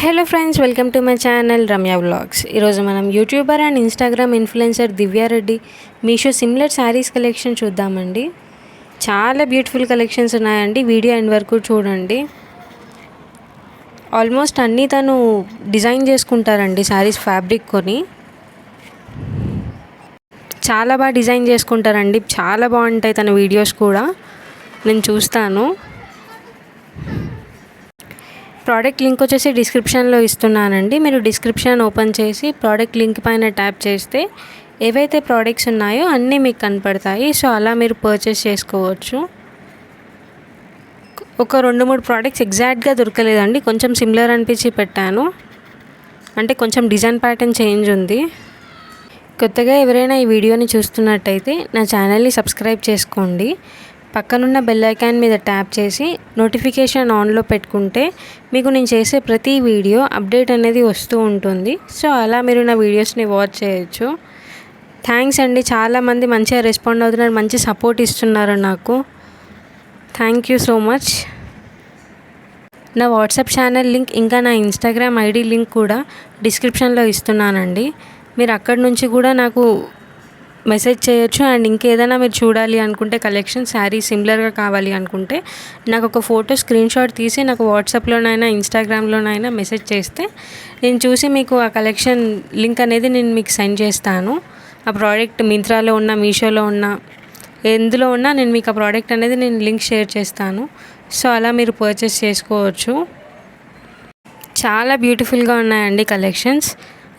Hello friends, welcome to my channel Ramya vlogs. ఈరోజు మనం YouTuber and Instagram influencer Divya Reddy Meesho similar saris collection చూద్దామండి. చాలా beautiful collections ఉన్నాయండి. వీడియో ఎండ్ వరకు చూడండి. ఆల్మోస్ట్ అన్నీ తను డిజైన్ చేసుకుంటారండి. శారీస్ ఫ్యాబ్రిక్ కొని చాలా బాగా డిజైన్ చేసుకుంటారండి. చాలా బాగుంటాయి తన వీడియోస్ కూడా. నేను చూస్తాను. ప్రోడక్ట్ లింక్ వచ్చేసి డిస్క్రిప్షన్లో ఇస్తున్నానండి. మీరు డిస్క్రిప్షన్ ఓపెన్ చేసి ప్రోడక్ట్ లింక్ పైన ట్యాప్ చేస్తే ఏవైతే ప్రోడక్ట్స్ ఉన్నాయో అన్నీ మీకు కనపడతాయి. సో అలా మీరు పర్చేస్ చేసుకోవచ్చు. ఒక 2-3 ప్రోడక్ట్స్ ఎగ్జాక్ట్గా దొరకలేదండి. కొంచెం సిమిలర్ అనిపించి పెట్టాను. అంటే కొంచెం డిజైన్ ప్యాటర్న్ చేంజ్ ఉంది. కొత్తగా ఎవరైనా ఈ వీడియోని చూస్తున్నట్టయితే నా ఛానల్ని సబ్స్క్రైబ్ చేసుకోండి. పక్కనున్న బెల్ ఐకాన్ మీద ట్యాప్ చేసి నోటిఫికేషన్ ఆన్లో పెట్టుకుంటే మీకు నేను చేసే ప్రతి వీడియో అప్డేట్ అనేది వస్తూ ఉంటుంది. సో అలా మీరు నా వీడియోస్ని వాచ్ చేయొచ్చు. థ్యాంక్స్ అండి. చాలామంది మంచిగా రెస్పాండ్ అవుతున్నారు, మంచి సపోర్ట్ ఇస్తున్నారు నాకు. Thank you so much. నా వాట్సాప్ ఛానల్ లింక్ ఇంకా నా ఇన్స్టాగ్రామ్ ఐడి లింక్ కూడా డిస్క్రిప్షన్లో ఇస్తున్నానండి. మీరు అక్కడి నుంచి కూడా నాకు మెసేజ్ చేయొచ్చు. అండ్ ఇంకేదైనా మీరు చూడాలి అనుకుంటే కలెక్షన్ శారీ సిమిలర్గా కావాలి అనుకుంటే నాకు ఒక ఫోటో స్క్రీన్ షాట్ తీసి నాకు వాట్సాప్లోనైనా ఇన్స్టాగ్రామ్లోనైనా మెసేజ్ చేస్తే నేను చూసి మీకు ఆ కలెక్షన్ లింక్ అనేది నేను మీకు సెండ్ చేస్తాను. ఆ ప్రోడక్ట్ మింత్రాలో ఉన్న, మీషోలో ఉన్న, ఎందులో ఉన్నా నేను మీకు ఆ ప్రోడక్ట్ అనేది నేను లింక్ షేర్ చేస్తాను. సో అలా మీరు పర్చేస్ చేసుకోవచ్చు. చాలా బ్యూటిఫుల్గా ఉన్నాయండి కలెక్షన్స్.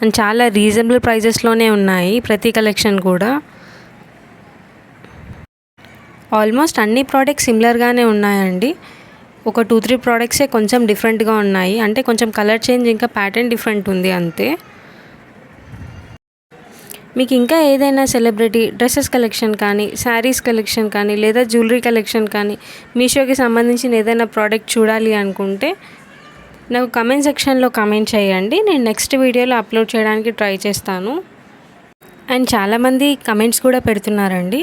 అండ్ చాలా రీజనబుల్ ప్రైజెస్లోనే ఉన్నాయి ప్రతి కలెక్షన్ కూడా. ఆల్మోస్ట్ అన్ని ప్రోడక్ట్స్ సిమిలర్గానే ఉన్నాయండి. ఒక 2-3 ప్రోడక్ట్సే కొంచెం డిఫరెంట్గా ఉన్నాయి. అంటే కొంచెం కలర్ చేంజ్ ఇంకా ప్యాటర్న్ డిఫరెంట్ ఉంది అంతే. మీకు ఇంకా ఏదైనా సెలబ్రిటీ డ్రెస్సెస్ కలెక్షన్ కానీ, శారీస్ కలెక్షన్ కానీ, లేదా జ్యువెలరీ కలెక్షన్ కానీ, మీషోకి సంబంధించిన ఏదైనా ప్రోడక్ట్ చూడాలి అనుకుంటే నాకు కమెంట్ సెక్షన్లో కమెంట్ చేయండి. నేను నెక్స్ట్ వీడియోలో అప్లోడ్ చేయడానికి ట్రై చేస్తాను. అండ్ చాలామంది కమెంట్స్ కూడా పెడుతున్నారండి.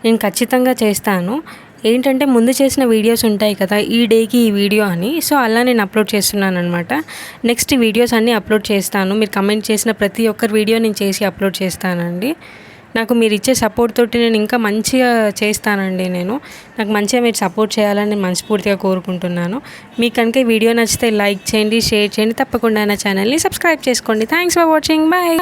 నేను ఖచ్చితంగా చేస్తాను. ఏంటంటే ముందు చేసిన వీడియోస్ ఉంటాయి కదా, ఈ డేకి ఈ వీడియో అని. సో అలా నేను అప్లోడ్ చేస్తున్నాను అనమాట. నెక్స్ట్ వీడియోస్ అన్నీ అప్లోడ్ చేస్తాను. మీరు కమెంట్ చేసిన ప్రతి ఒక్కరి వీడియో నేను చేసి అప్లోడ్ చేస్తానండి. నాకు మీరు ఇచ్చే సపోర్ట్ తోటి నేను ఇంకా మంచిగా చేస్తానండి. నాకు మంచిగా మీరు సపోర్ట్ చేయాలని నేను మనస్ఫూర్తిగా కోరుకుంటున్నాను. మీకు కనుక ఈ వీడియో నచ్చితే లైక్ చేయండి, షేర్ చేయండి. తప్పకుండా నా ఛానల్ని సబ్స్క్రైబ్ చేసుకోండి. Thanks for watching. బాయ్.